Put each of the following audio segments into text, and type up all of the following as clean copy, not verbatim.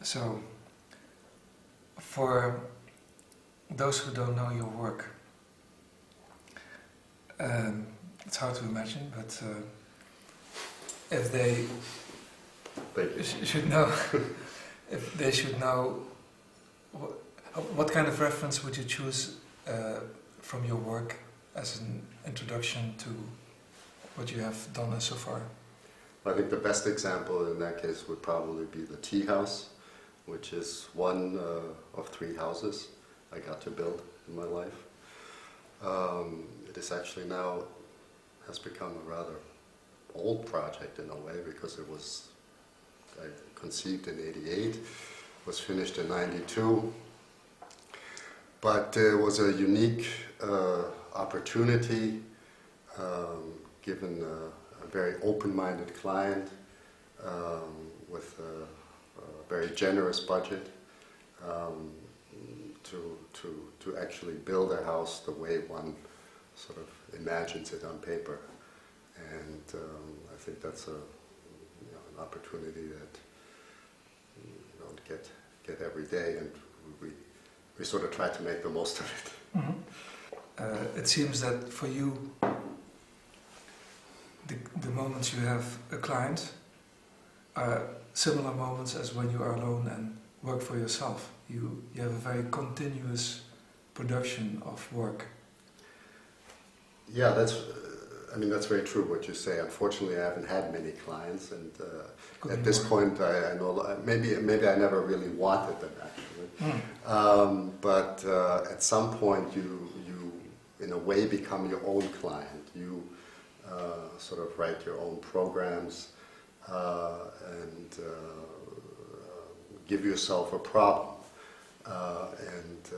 So, for those who don't know your work, it's hard to imagine, but if they should know, if they should know, what kind of reference would you choose from your work as an introduction to what you have done so far? I think the best example in that case would probably be the tea house, which is one of 3 houses I got to build in my life. It is actually now has become a rather old project in a way, because it was conceived in '88, was finished in '92, but it was a unique opportunity given a very open-minded client with a very generous budget to actually build a house the way one sort of imagines it on paper. And I think that's an opportunity that you don't get every day, and we sort of try to make the most of it. Mm-hmm. It seems that for you, the moments you have a client are similar moments as when you are alone and work for yourself. You have a very continuous production of work. Yeah, that's very true what you say. Unfortunately, I haven't had many clients, and at this point, I know maybe I never really wanted them actually. But at some point, you in a way become your own client. You sort of write your own programs and give yourself a problem. And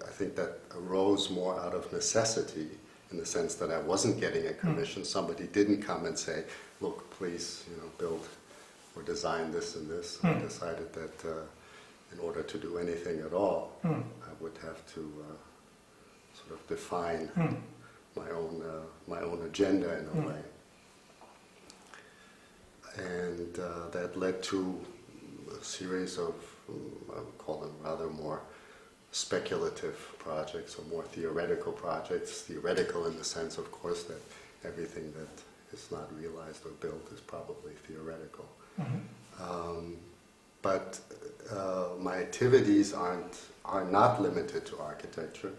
I think that arose more out of necessity, in the sense that I wasn't getting a commission. Somebody didn't come and say, "Look, please, build or design this and this." I decided that in order to do anything at all, I would have to sort of define my own agenda in a way, and that led to a series of I would call them rather more speculative projects or more theoretical projects. Theoretical in the sense, of course, that everything that is not realized or built is probably theoretical. But my activities are not limited to architecture.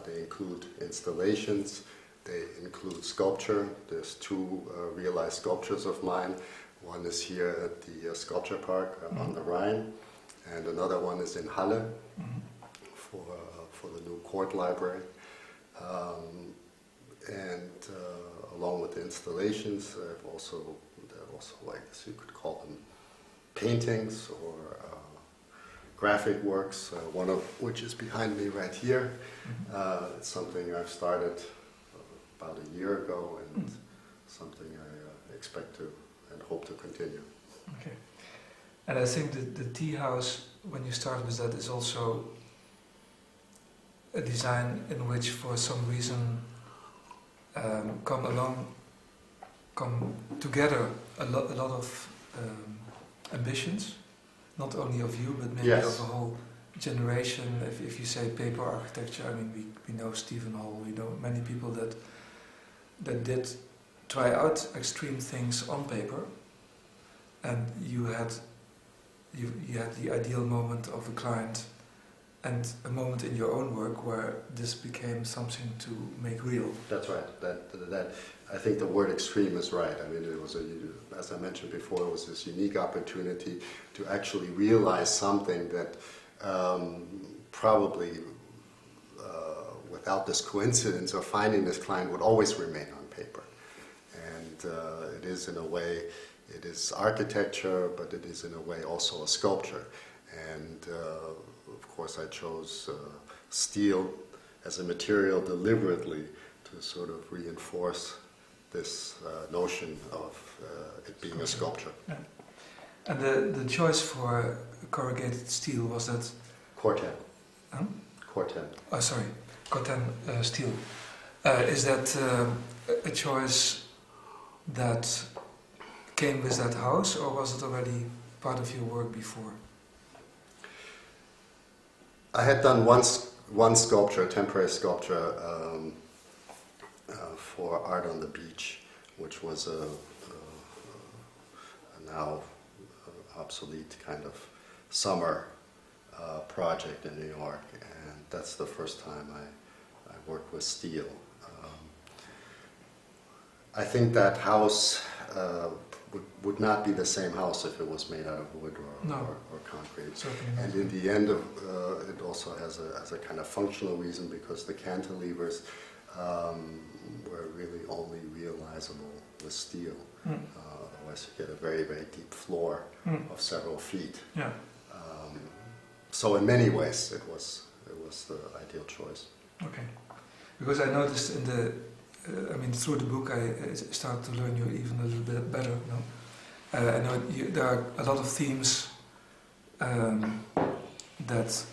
They include installations, they include sculpture. There's 2 realized sculptures of mine. One is here at the sculpture park on the Rhine, and another one is in Halle for the new court library. And along with the installations, there are also, I guess you could call them paintings or graphic works, one of which is behind me right here. It's something I've started about a year ago, and something I expect to and hope to continue. Okay. And I think the tea house, when you start with that, is also a design in which, for some reason, come together a lot of ambitions, not only of you, but maybe of a whole generation. If you say paper architecture, I mean, we know Stephen Hall, we know many people that did try out extreme things on paper, and you had the ideal moment of a client and a moment in your own work where this became something to make real. That's right. That I think the word extreme is right. I mean, it was as I mentioned before, it was this unique opportunity to actually realize something that probably without this coincidence of finding this client would always remain on paper. And it is in a way, it is architecture, but it is in a way also a sculpture. And of course I chose steel as a material deliberately to sort of reinforce this notion of it being a sculpture. Yeah. And the choice for corrugated steel, was that? Corten. Huh? Corten. Oh, sorry. Corten steel. Is that a choice that came with that house, or was it already part of your work before? I had done one sculpture, temporary sculpture, for Art on the Beach, which was a now obsolete kind of summer project in New York, and that's the first time I worked with steel. I think that house would not be the same house if it was made out of wood or concrete. Certainly not. And in the end, it also has a kind of functional reason, because the cantilevers were really only realizable with steel. Otherwise, you get a very, very deep floor of several feet. Yeah. So in many ways, it was the ideal choice. Okay. Because I noticed in the, through the book, I started to learn you even a little bit better. No? I know there are a lot of themes that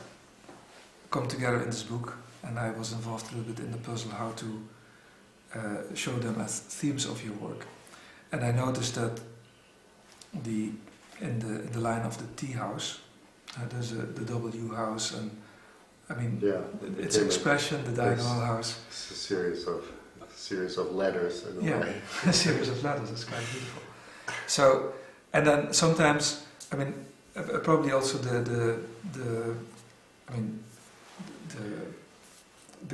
come together in this book, and I was involved a little bit in the puzzle how to show them as themes of your work. And I noticed that in the line of the tea house, there's the W house, and its expression, the diagonal house. It's a series of letters in a way. A series of letters. It's quite beautiful. So, and then sometimes, probably also the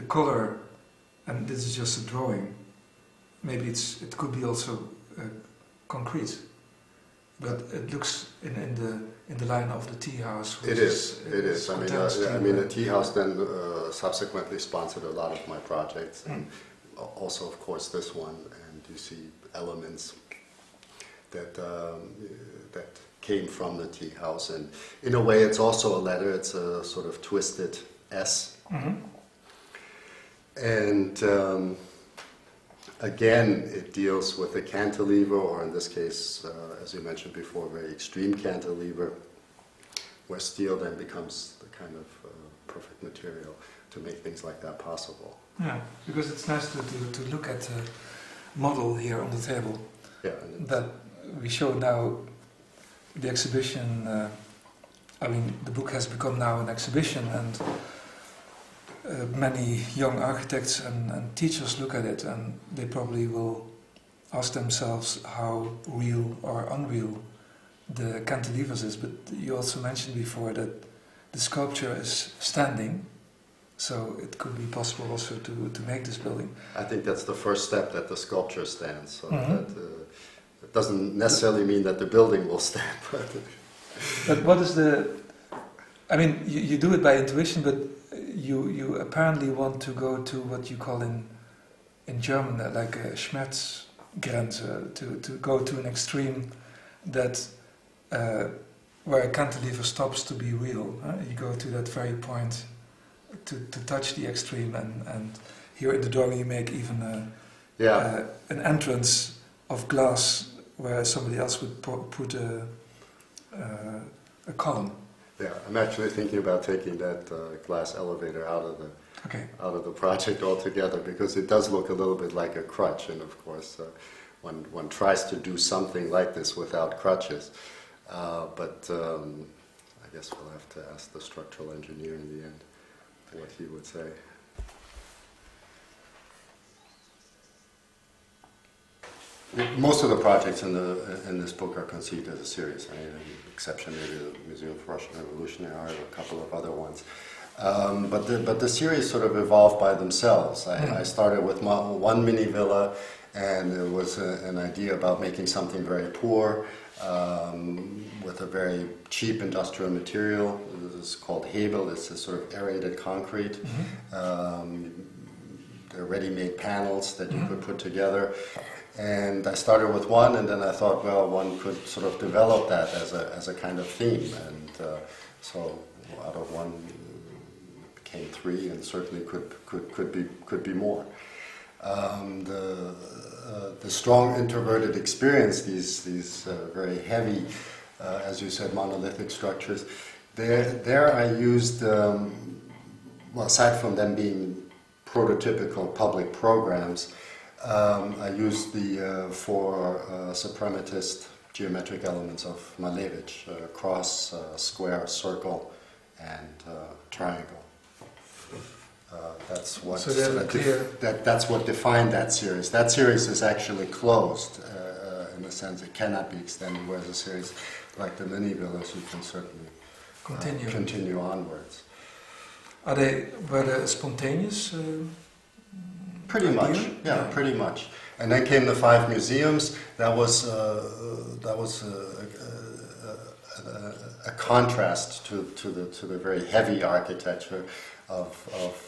color, and this is just a drawing. Maybe it could be also concrete, but it looks in the line of the tea house. It is. The tea house then subsequently sponsored a lot of my projects, and also, of course, this one. And you see elements that came from the tea house, and in a way, it's also a letter. It's a sort of twisted S, and again, it deals with a cantilever, or in this case, as you mentioned before, very extreme cantilever, where steel then becomes the kind of perfect material to make things like that possible. Yeah, because it's nice to look at the model here on the table. Yeah, that we show now the exhibition. The book has become now an exhibition, and many young architects and teachers look at it, and they probably will ask themselves how real or unreal the cantilevers is. But you also mentioned before that the sculpture is standing, so it could be possible also to make this building. I think that's the first step, that the sculpture stands. So that it doesn't necessarily mean that the building will stand. But what is the? You do it by intuition, but you apparently want to go to what you call in German like a Schmerzgrenze, to go to an extreme that where a cantilever stops to be real. You go to that very point to touch the extreme, and here in the drawing you make even an entrance of glass where somebody else would put a column. Yeah, I'm actually thinking about taking that glass elevator out of the project altogether, because it does look a little bit like a crutch, and of course one tries to do something like this without crutches, but I guess we'll have to ask the structural engineer in the end what he would say. Most of the projects in this book are conceived as a series, exception maybe the Museum for Russian Revolutionary Art or a couple of other ones. But the series sort of evolved by themselves. I started with one mini villa, and it was an idea about making something very poor with a very cheap industrial material. This is called Hebel. It's a sort of aerated concrete. They're ready-made panels that you could put together. And I started with one, and then I thought, well, one could sort of develop that as a kind of theme, and so out of one became three, and certainly could be more. The strong introverted experience, these very heavy, as you said, monolithic structures. There I used, aside from them being prototypical public programs. I used the four suprematist geometric elements of Malevich: cross, square, circle, and triangle. That's what so that's what defined that series. That series is actually closed in the sense it cannot be extended. Whereas a series like the mini villas, you can certainly continue onwards. Were they spontaneous? Pretty much, yeah, pretty much. And then came the 5 museums. That was a contrast to the very heavy architecture of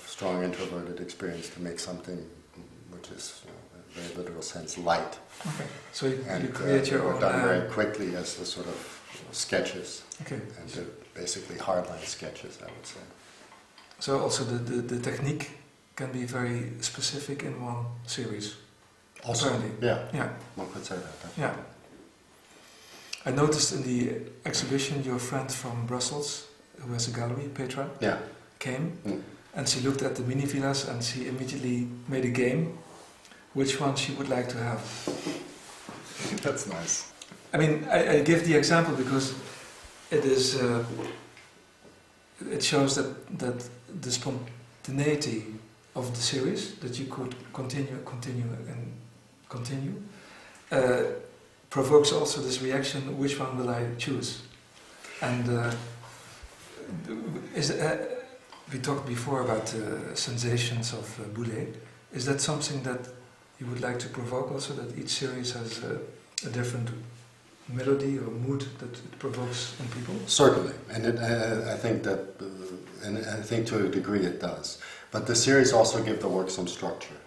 strong introverted experience to make something which is, in a very literal sense, light. Okay. So you create your own. Done very quickly as the sort of sketches. Okay. And basically hardline sketches, I would say. So also the technique can be very specific in one series. Also, apparently. Yeah, one could say that. Definitely. Yeah. I noticed in the exhibition your friend from Brussels, who has a gallery, Petra, came, and she looked at the mini villas and she immediately made a game which one she would like to have. That's nice. I mean, I give the example because it is. It shows that the spontaneity of the series, that you could continue, provokes also this reaction: which one will I choose? And we talked before about sensations of Boulet. Is that something that you would like to provoke also? That each series has a different melody or mood that it provokes in people? Certainly, and I think that, and I think to a degree it does. But the series also give the work some structure,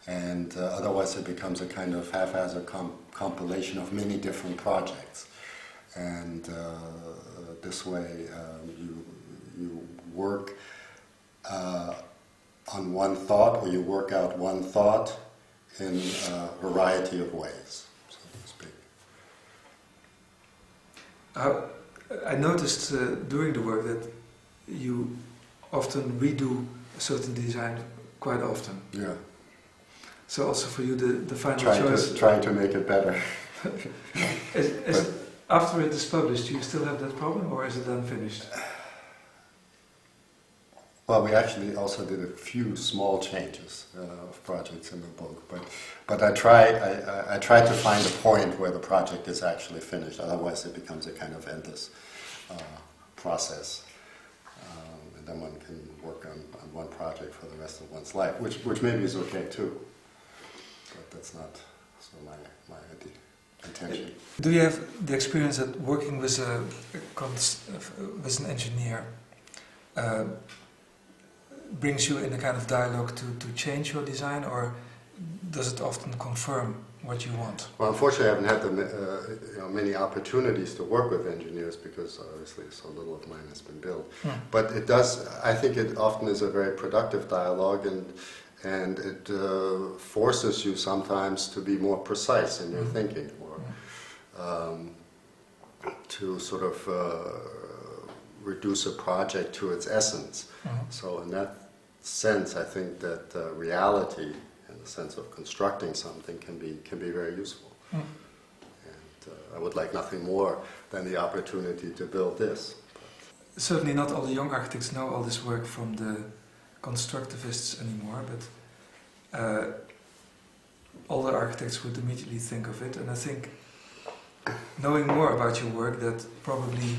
and otherwise it becomes a kind of haphazard compilation of many different projects. And this way, you work on one thought, or you work out one thought in a variety of ways, so to speak. I noticed during the work that you often redo a certain design quite often. Yeah. So also for you the final choice... Trying to make it better. After it is published, do you still have that problem, or is it then finished? Well, we actually also did a few small changes of projects in the book, but I try to find a point where the project is actually finished. Otherwise, it becomes a kind of endless process, and then one can work on one project for the rest of one's life, which maybe is okay too. But that's not so my intention. Do you have the experience that working with an engineer brings you in a kind of dialogue to change your design, or does it often confirm what you want? Well, unfortunately, I haven't had many opportunities to work with engineers because obviously so little of mine has been built. But it does. I think it often is a very productive dialogue, and it forces you sometimes to be more precise in your thinking, or to sort of reduce a project to its essence. So in that sense, I think that reality, in the sense of constructing something, can be very useful. And I would like nothing more than the opportunity to build this. Certainly not all the young architects know all this work from the constructivists anymore, but older architects would immediately think of it, and I think knowing more about your work, that probably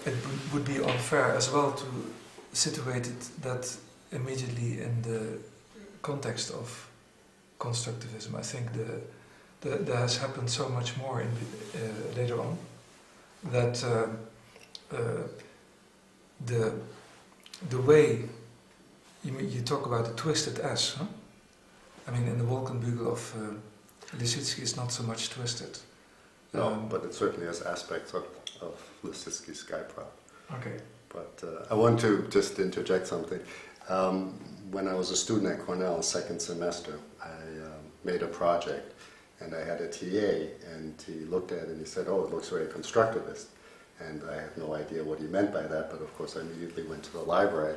it would be unfair as well to situate it that immediately in the context of constructivism. I think there has happened so much more later on that the way you talk about the twisted S, huh? I mean, in the Wolkenbügel of Lissitzky is not so much twisted. No, but it certainly has aspects of Lissitzky's Skyprop. Okay. But I want to just interject something. When I was a student at Cornell, second semester, I made a project, and I had a TA, and he looked at it and he said, "Oh, it looks very constructivist." And I had no idea what he meant by that, but of course I immediately went to the library,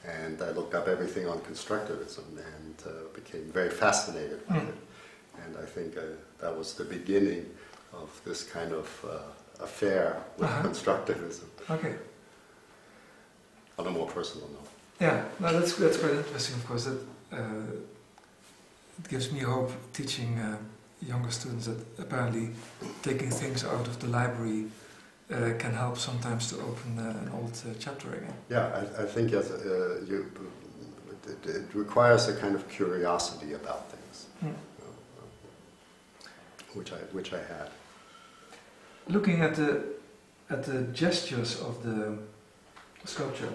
and I looked up everything on constructivism, and became very fascinated by it. And I think that was the beginning of this kind of affair with constructivism. Okay. on a more personal note. Yeah, no, that's quite interesting, of course. That it gives me hope teaching younger students that apparently taking things out of the library can help sometimes to open an old chapter again. Yeah, I think it requires a kind of curiosity about things, which I had. Looking at the gestures of the sculpture,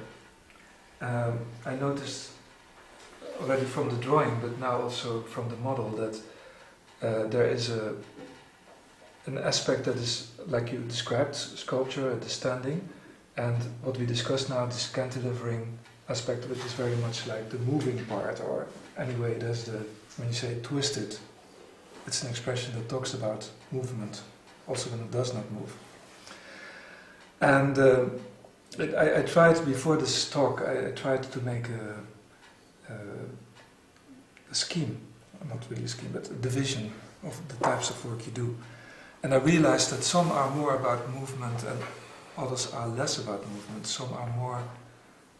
I noticed already from the drawing, but now also from the model, that there is an aspect that is, like you described, sculpture, the standing, and what we discussed now, this cantilevering aspect, which is very much like the moving part, or anyway, there's when you say twisted, it's an expression that talks about movement, also when it does not move. And I tried, before this talk, I tried to make a scheme, not really a scheme, but a division of the types of work you do. And I realized that some are more about movement and others are less about movement. Some are more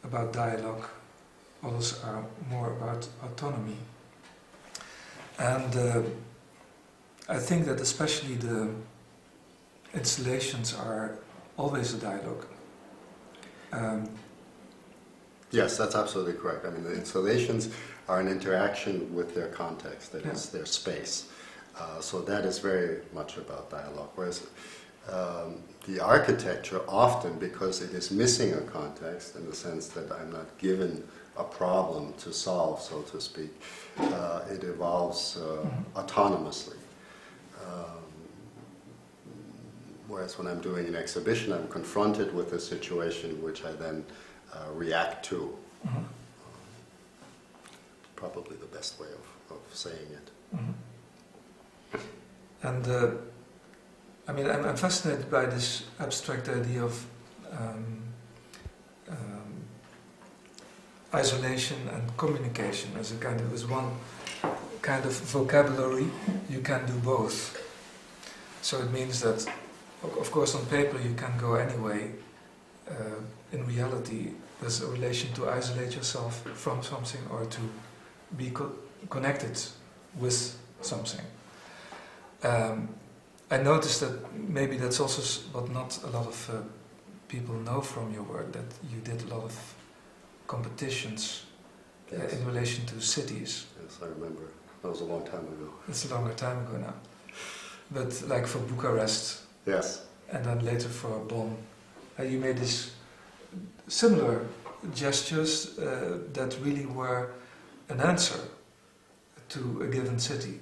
about dialogue, others are more about autonomy. And I think that especially the installations are always a dialogue. Yes, that's absolutely correct. I mean, the installations are an interaction with their context, that is their space. So that is very much about dialogue. Whereas the architecture often, because it is missing a context, in the sense that I'm not given a problem to solve, so to speak, it evolves autonomously. Whereas when I'm doing an exhibition, I'm confronted with a situation which I then react to. Probably the best way of saying it. And I mean, I'm fascinated by this abstract idea of isolation and communication as a kind of, as one kind of vocabulary. You can do both. So it means that, of course, on paper you can go anyway. In reality, there's a relation to isolate yourself from something or to be connected with something. I noticed that maybe that's also what not a lot of people know from your work, that you did a lot of competitions in relation to cities. Yes, I remember. That was a long time ago. It's a longer time ago now. But like for Bucharest, yes, and then later for Bonn, you made these similar gestures that really were an answer to a given city.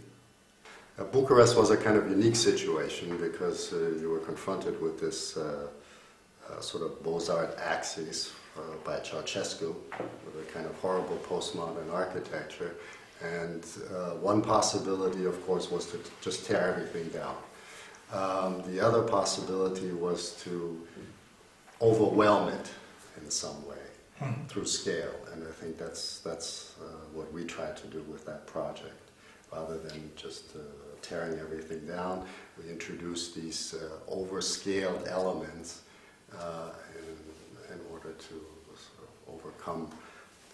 Bucharest was a kind of unique situation because you were confronted with this sort of Beaux-Arts axis by Ceausescu, with a kind of horrible postmodern architecture. And one possibility, of course, was to just tear everything down. The other possibility was to overwhelm it in some way through scale. And I think that's what we tried to do with that project. Rather than just tearing everything down, we introduced these overscaled elements in order to sort of overcome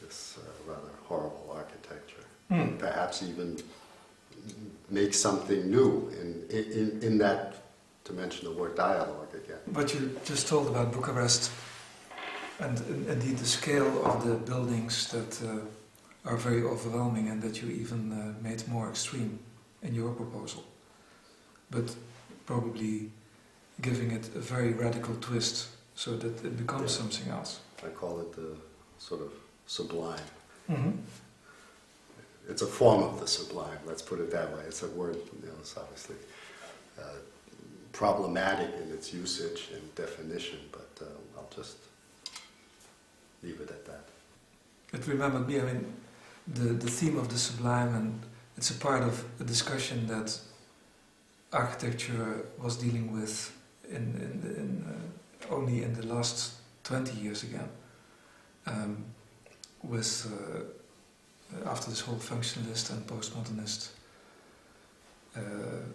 this rather horrible architecture. And perhaps even make something new in that, to mention the word dialogue again. What you just told about Bucharest, and indeed the scale of the buildings that are very overwhelming, and that you even made more extreme in your proposal, but probably giving it a very radical twist so that it becomes something else. I call it the sort of sublime. It's a form of the sublime, let's put it that way. It's a word, it's obviously problematic in its usage and definition, but I'll just leave it at that. It remembered me, I mean, the theme of the sublime, and it's a part of a discussion that architecture was dealing with only in the last 20 years again, with after this whole functionalist and postmodernist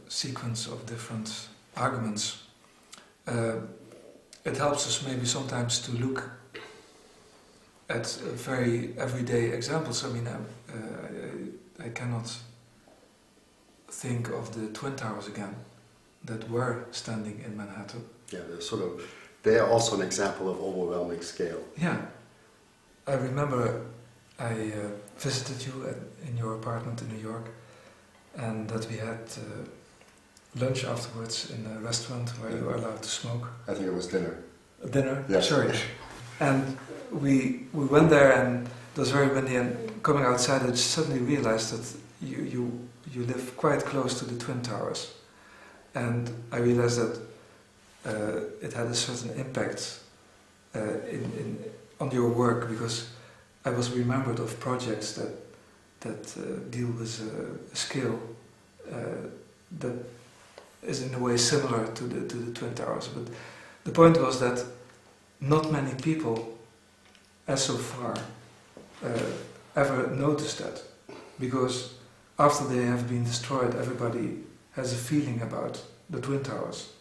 sequence of different arguments. It helps us maybe sometimes to look at very everyday examples. I mean, I cannot think of the Twin Towers again that were standing in Manhattan. Yeah, they are also an example of overwhelming scale. Yeah. I remember I visited you in your apartment in New York, and that we had lunch afterwards in a restaurant where you were allowed to smoke. I think it was dinner. Dinner? Yes. Sorry. And we went there, and it was very windy, and coming outside I suddenly realized that you live quite close to the Twin Towers. And I realized that it had a certain impact on your work, because I was remembered of projects that deal with a scale that is in a way similar to the Twin Towers. But the point was that not many people, as so far, ever noticed that, because after they have been destroyed, everybody has a feeling about the Twin Towers.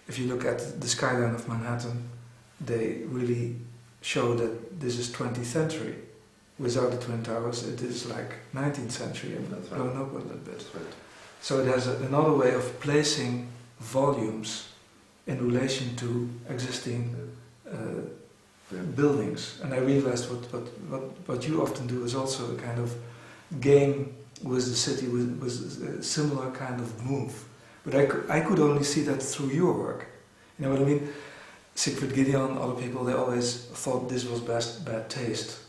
If you look at the skyline of Manhattan, they really show that this is 20th century. Without the Twin Towers, it is like 19th century and blown up a little bit. Right. So it has another way of placing volumes in relation to existing buildings. And I realized what you often do is also a kind of game with the city, with a similar kind of move. But I could only see that through your work. You know what I mean? Siegfried Gideon, other people, they always thought this was bad taste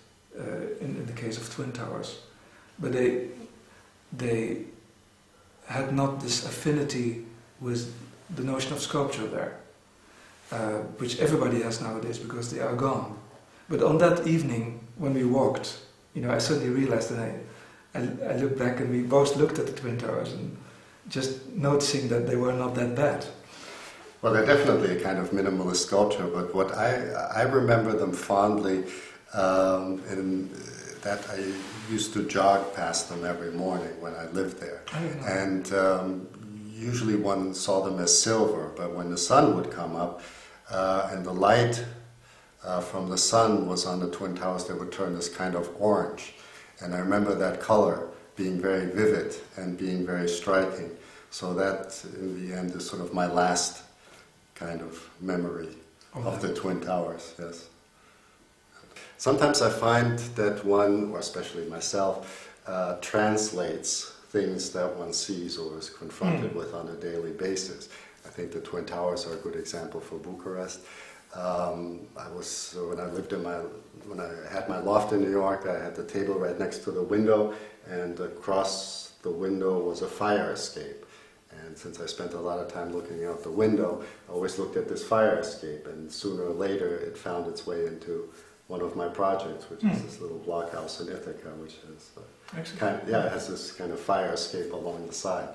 in the case of Twin Towers. But they had not this affinity with the notion of sculpture there, which everybody has nowadays because they are gone. But on that evening, when we walked, you know, I suddenly realized that I looked back and we both looked at the Twin Towers and just noticing that they were not that bad. Well, they're definitely a kind of minimalist sculpture, but what I remember them fondly, in that I used to jog past them every morning when I lived there. And usually one saw them as silver, but when the sun would come up and the light from the sun was on the Twin Towers, they would turn this kind of orange. And I remember that color being very vivid and being very striking. So that, in the end, is sort of my last kind of memory of the Twin Towers, yes. Sometimes I find that one, or especially myself, translates things that one sees or is confronted with on a daily basis. I think the Twin Towers are a good example for Bucharest. When I had my loft in New York, I had the table right next to the window, and across the window was a fire escape. And since I spent a lot of time looking out the window, I always looked at this fire escape, and sooner or later it found its way into one of my projects, which is this little blockhouse in Ithaca, which is it has this kind of fire escape along the side.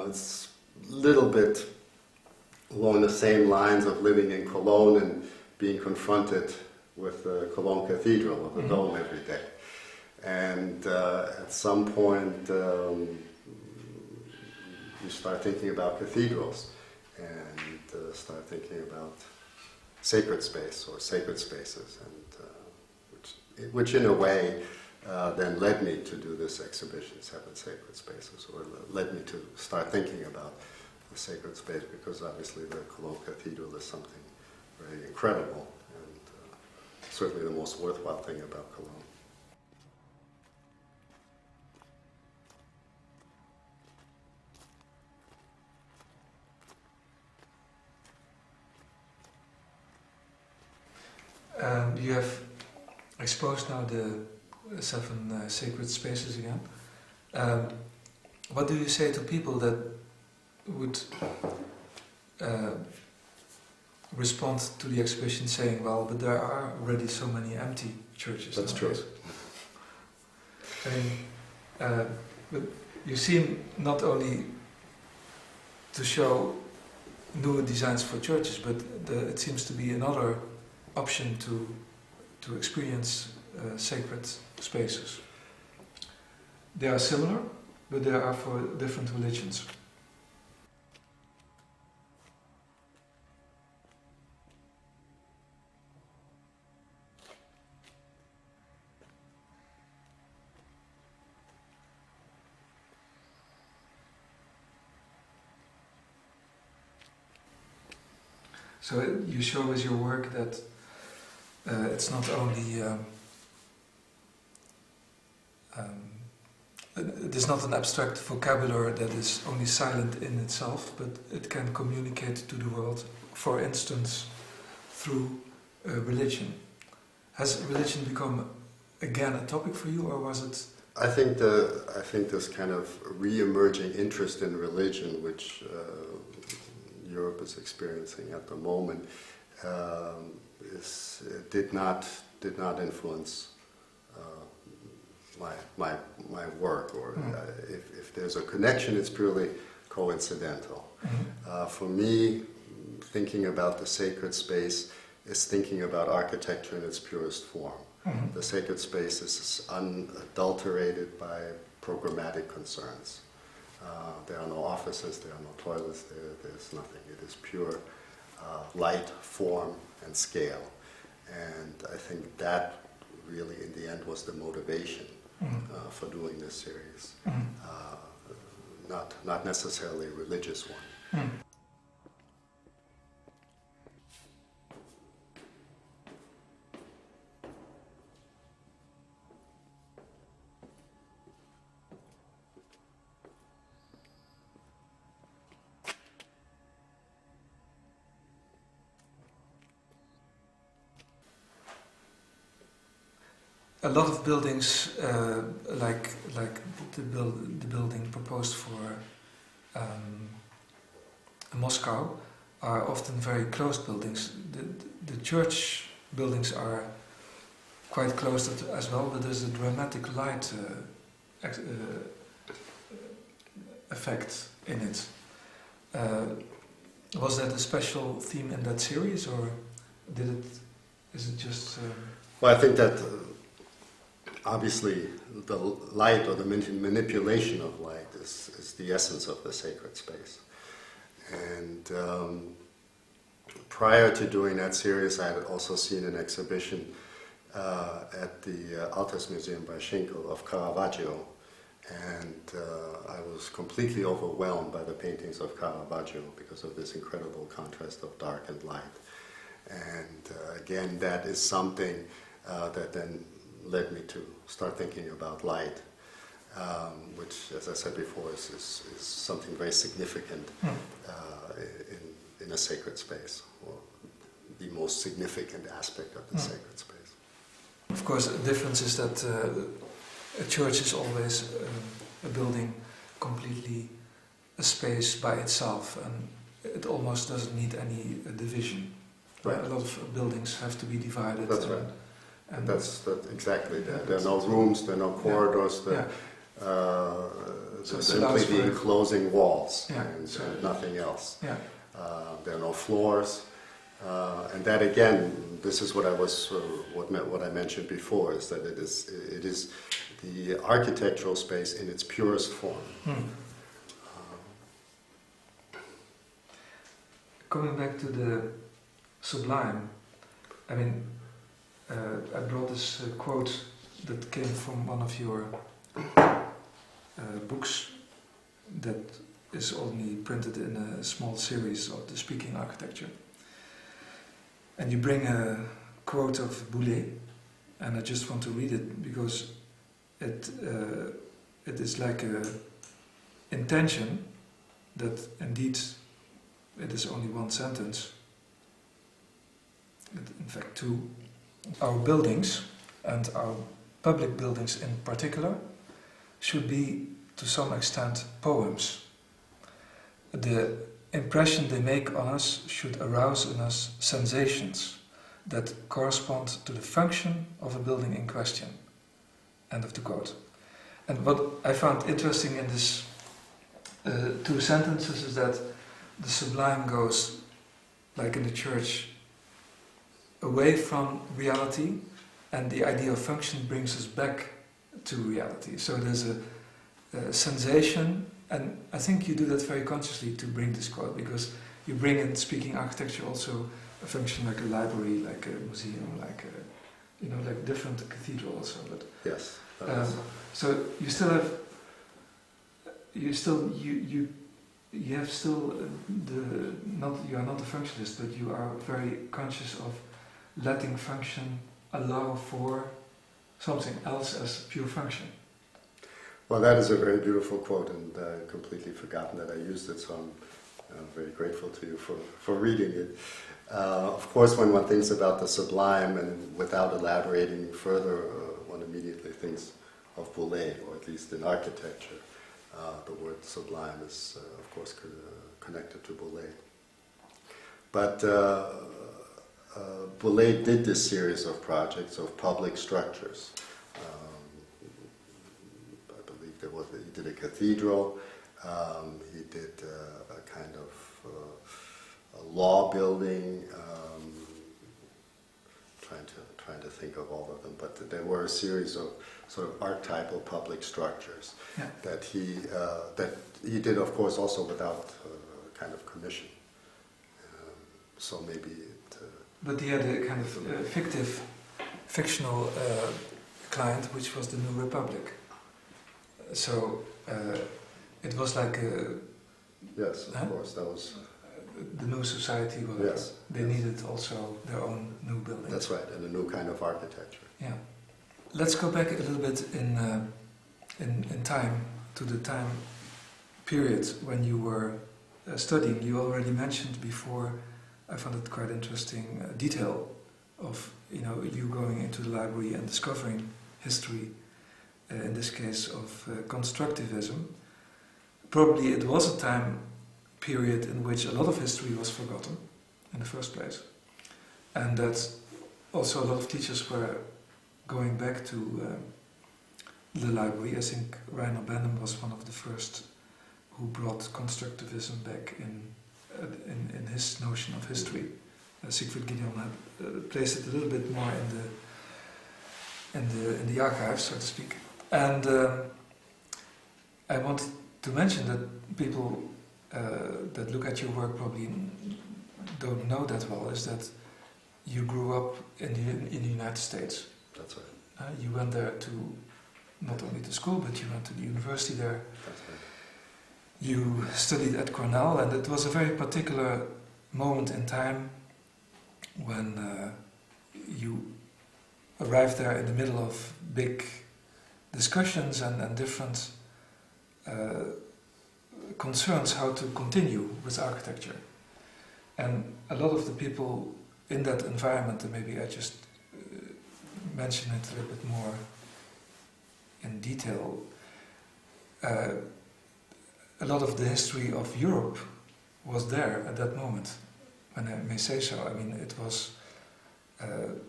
It's a little bit along the same lines of living in Cologne and being confronted with the Cologne Cathedral, with the dome every day. And at some point, you start thinking about cathedrals and start thinking about sacred space or sacred spaces, and which in a way then led me to do this exhibition, Seven Sacred Spaces, or led me to start thinking about the sacred space, because obviously the Cologne Cathedral is something very incredible and certainly the most worthwhile thing about Cologne. You have exposed now the seven sacred spaces again. What do you say to people that would respond to the exhibition saying, well, but there are already so many empty churches? That's true. I mean, but you seem not only to show new designs for churches, but it seems to be another option to experience sacred spaces. They are similar, but they are for different religions. So you show with your work that it's not only it is not an abstract vocabulary that is only silent in itself, but it can communicate to the world, for instance, through religion. Has religion become again a topic for you, or was it? I think this kind of re-emerging interest in religion, which Europe is experiencing at the moment, did not influence my work, or if there's a connection, it's purely coincidental. For me, thinking about the sacred space is thinking about architecture in its purest form. The sacred space is unadulterated by programmatic concerns. There are no offices, there are no toilets, there's nothing. It is pure light, form, and scale. And I think that really, in the end, was the motivation for doing this series. Not necessarily a religious one. A lot of buildings, like the building proposed for Moscow, are often very closed buildings. The church buildings are quite closed as well, but there's a dramatic light effect in it. Was that a special theme in that series, or is it just? Well, I think that. Obviously, the light, or the manipulation of light, is the essence of the sacred space. And prior to doing that series, I had also seen an exhibition at the Altes Museum by Schinkel of Caravaggio, and I was completely overwhelmed by the paintings of Caravaggio because of this incredible contrast of dark and light. And again, that is something that then led me to start thinking about light, which, as I said before, is something very significant in a sacred space, or the most significant aspect of the sacred space. Of course, the difference is that a church is always a building completely a space by itself, and it almost doesn't need any division. Right. A lot of buildings have to be divided. That's right. And that's exactly that. There are no rooms, there are no corridors, simply the enclosing walls and nothing else. Yeah. There are no floors, and that again, this is what I mentioned before, is that it is the architectural space in its purest form. Coming back to the sublime, I mean, I brought this quote that came from one of your books that is only printed in a small series of the Speaking Architecture. And you bring a quote of Boulez, and I just want to read it because it is like a intention that indeed it is only one sentence, in fact two. Our buildings, and our public buildings in particular, should be to some extent poems. The impression they make on us should arouse in us sensations that correspond to the function of a building in question. End of the quote. And what I found interesting in this two sentences is that the sublime goes, like in the church, away from reality, and the idea of function brings us back to reality. So there's a sensation, and I think you do that very consciously to bring this quote, because you bring in Speaking Architecture also a function like a library, like a museum, like a, like different cathedral also. But yes. So you still have, you have still the you are not a functionalist, but you are very conscious of letting function allow for something else as pure function. Well, that is a very beautiful quote, and I've completely forgotten that I used it, so I'm very grateful to you for reading it. Of course, when one thinks about the sublime, and without elaborating further, one immediately thinks of Boulez, or at least in architecture. The word sublime is, of course, connected to Boulez. But Boulez did this series of projects of public structures. I believe he did a cathedral, he did a kind of a law building, trying to think of all of them, but there were a series of sort of archetypal public structures that he did, of course, also without kind of commission. So maybe it... But he had a kind of fictional client, which was the New Republic. So it was like a... Yes, of course, that was... the new society, they needed also their own new buildings. That's right, and a new kind of architecture. Yeah. Let's go back a little bit in time, to the time period when you were studying. You already mentioned before, I found it quite interesting, detail of you going into the library and discovering history, in this case of constructivism. Probably it was a time period in which a lot of history was forgotten in the first place, and that also a lot of teachers were going back to the library. I think Rainer Benham was one of the first who brought constructivism back in his notion of history. Siegfried Gideon had placed it a little bit more in the archives, so to speak. And I wanted to mention that people that look at your work probably don't know that well, is that you grew up in the United States. That's right. You went there to not only to school, but you went to the university there. That's right. You studied at Cornell, and it was a very particular moment in time when you arrived there in the middle of big discussions and different concerns how to continue with architecture. And a lot of the people in that environment, and maybe I just mention it a little bit more in detail, a lot of the history of Europe was there at that moment, when I may say so. I mean, it was an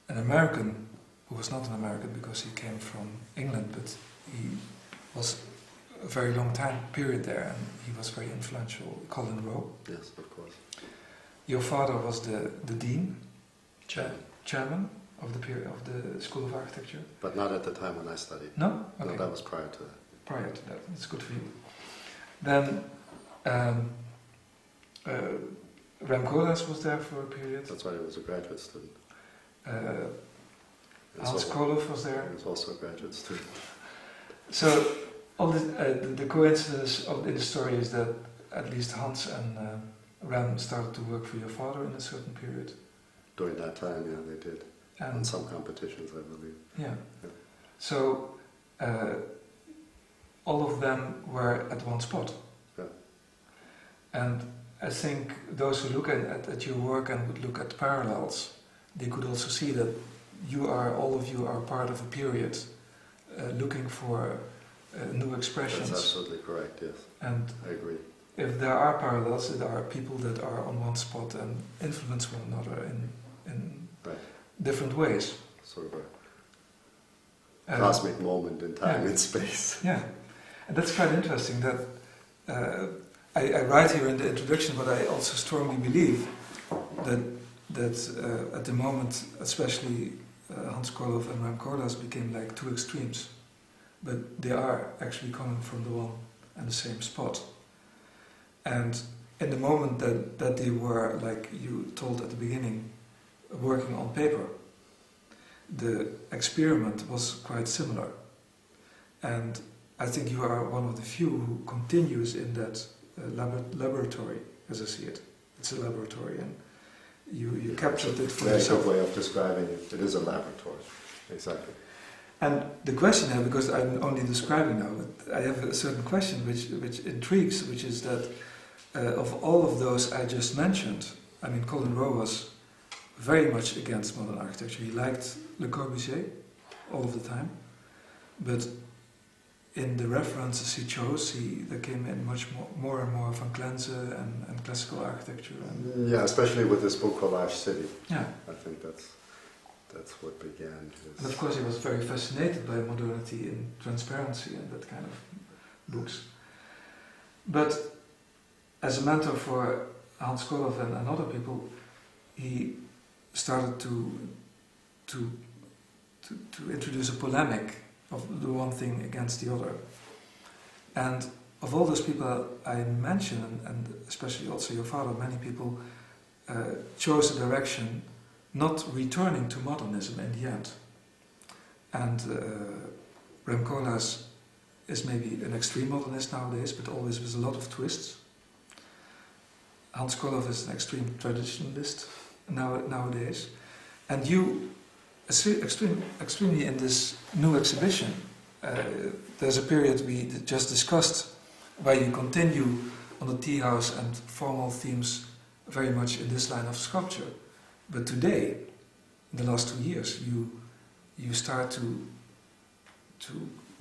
American who was not an American because he came from England, but he was a very long time period there, and he was very influential. Colin Rowe. Yes, of course. Your father was the dean, chairman of the period of the School of Architecture. But not at the time when I studied. No? Okay. No, that was prior to that. Prior to that, that's good for you. Then Rem Koolhaas was there for a period. That's why he was a graduate student. Hans Koloff was there. He was also a graduate student. So all the coincidence in the story is that at least Hans and Rem started to work for your father in a certain period. During that time, yeah, they did. And some competitions, I believe. Yeah. So all of them were at one spot. Yeah. And I think those who look at your work and would look at parallels, they could also see that all of you are part of a period looking for new expressions. That's absolutely correct, yes. And I agree. If there are parallels, there are people that are on one spot and influence one another in different ways. Sort of a cosmic moment in time and space. Yeah, and that's quite interesting. That I write here in the introduction, but I also strongly believe that at the moment, especially Hans Koloff and Rem Koolhaas became like two extremes, but they are actually coming from the one and the same spot. And in the moment that they were, like you told at the beginning, working on paper, the experiment was quite similar. And I think you are one of the few who continues in that laboratory as I see it. It's a laboratory, and you captured it for very yourself. good way of describing it. It is a laboratory, exactly. And the question now, because I'm only describing now, but I have a certain question which intrigues, which is that of all of those I just mentioned, I mean, Colin Rowe was very much against modern architecture. He liked Le Corbusier all of the time, but in the references he chose, there came in much more and more van Clense and classical architecture. And yeah, especially with this book Collage City. yeah, I think that's what began his... and of course he was very fascinated by modernity and transparency and that kind of books. But as a mentor for Hans Koloff and other people, he started to introduce a polemic of the one thing against the other. And of all those people I mentioned, and especially also your father, many people chose a direction not returning to modernism in the end. And Rem Koolhaas is maybe an extreme modernist nowadays, but always with a lot of twists. Hans Koloff is an extreme traditionalist nowadays. And you, extremely in this new exhibition, there's a period we just discussed where you continue on the tea house and formal themes very much in this line of sculpture. But today, in the last 2 years, you start to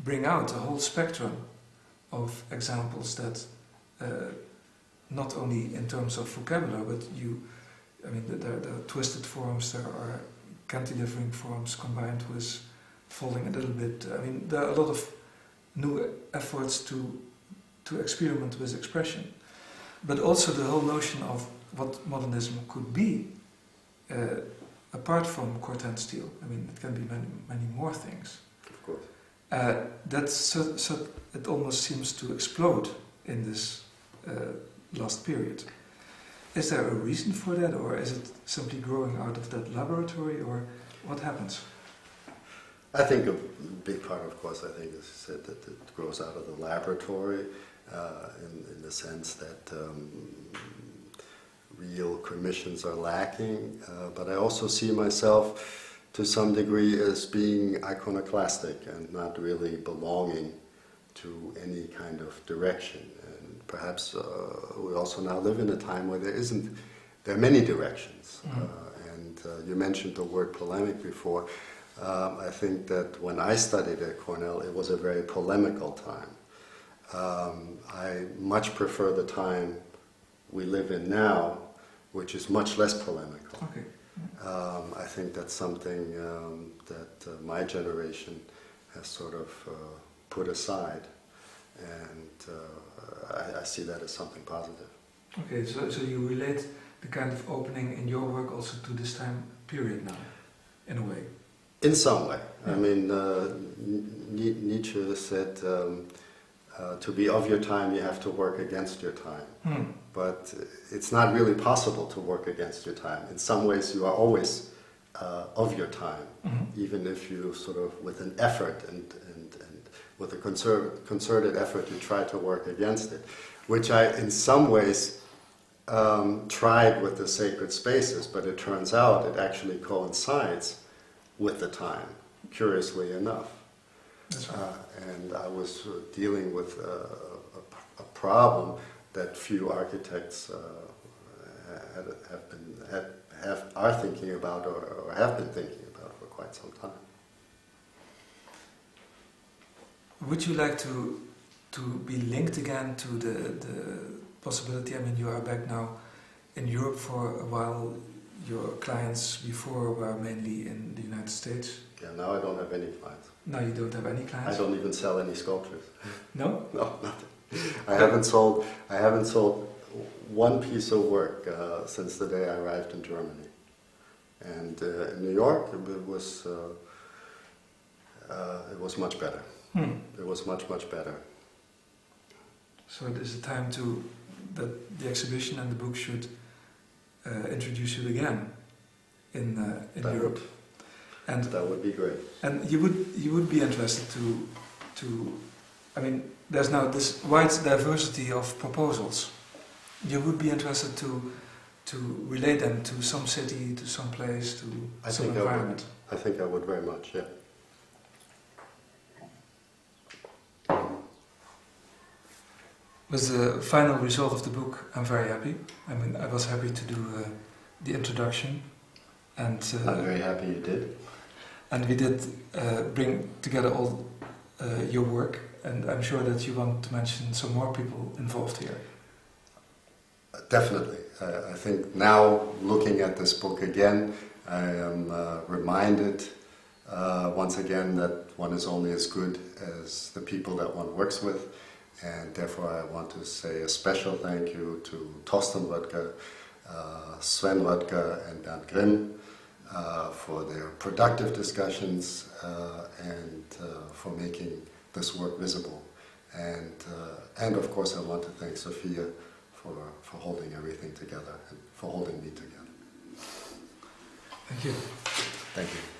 bring out a whole spectrum of examples that not only in terms of vocabulary, but there are twisted forms, there are cantilevering forms combined with folding a little bit. I mean, there are a lot of new efforts to experiment with expression. But also the whole notion of what modernism could be, apart from corten steel. I mean, it can be many more things. Of course. It almost seems to explode in this last period. Is there a reason for that, or is it simply growing out of that laboratory, or what happens? I think a big part, of course, I think, as you said, that it grows out of the laboratory in the sense that real commissions are lacking, but I also see myself to some degree as being iconoclastic and not really belonging to any kind of direction. And perhaps we also now live in a time where there are many directions. And you mentioned the word polemic before. I think that when I studied at Cornell, it was a very polemical time. I much prefer the time we live in now, which is much less polemical. Okay. I think that's something that my generation has sort of put aside, and I see that as something positive. Okay, so you relate the kind of opening in your work also to this time period now, in a way? In some way. Yeah. I mean, Nietzsche said, to be of your time, you have to work against your time. But it's not really possible to work against your time. In some ways, you are always of your time, even if you sort of, with an effort and with a concerted effort, you try to work against it, which I, in some ways, tried with the sacred spaces, but it turns out it actually coincides with the time, curiously enough. That's right. And I was dealing with a problem that few architects are thinking about or have been thinking about for quite some time. Would you like to be linked again to the possibility? I mean, you are back now in Europe for a while. Your clients before were mainly in the United States. Yeah, now I don't have any clients. Now you don't have any clients? I don't even sell any sculptures. No? No, nothing. I haven't sold one piece of work since the day I arrived in Germany. And in New York, it was much better. It was much better. So it is a time that the exhibition and the book should introduce you again in Europe. And that would be great. And you would be interested to I mean, there's now this wide diversity of proposals you would be interested to relate them to some city, to some place, to some environment? I think I would very much, yeah. With the final result of the book, I'm very happy. I mean, I was happy to do the introduction, and I'm very happy you did. And we did bring together all your work, and I'm sure that you want to mention some more people involved here. Definitely. I think now, looking at this book again, I am reminded once again that one is only as good as the people that one works with, and therefore I want to say a special thank you to Torsten Röttger, Sven Röttger and Bernd Grimm for their productive discussions and for making this work visible. And of course I want to thank Sophia for holding everything together and for holding me together. Thank you. Thank you.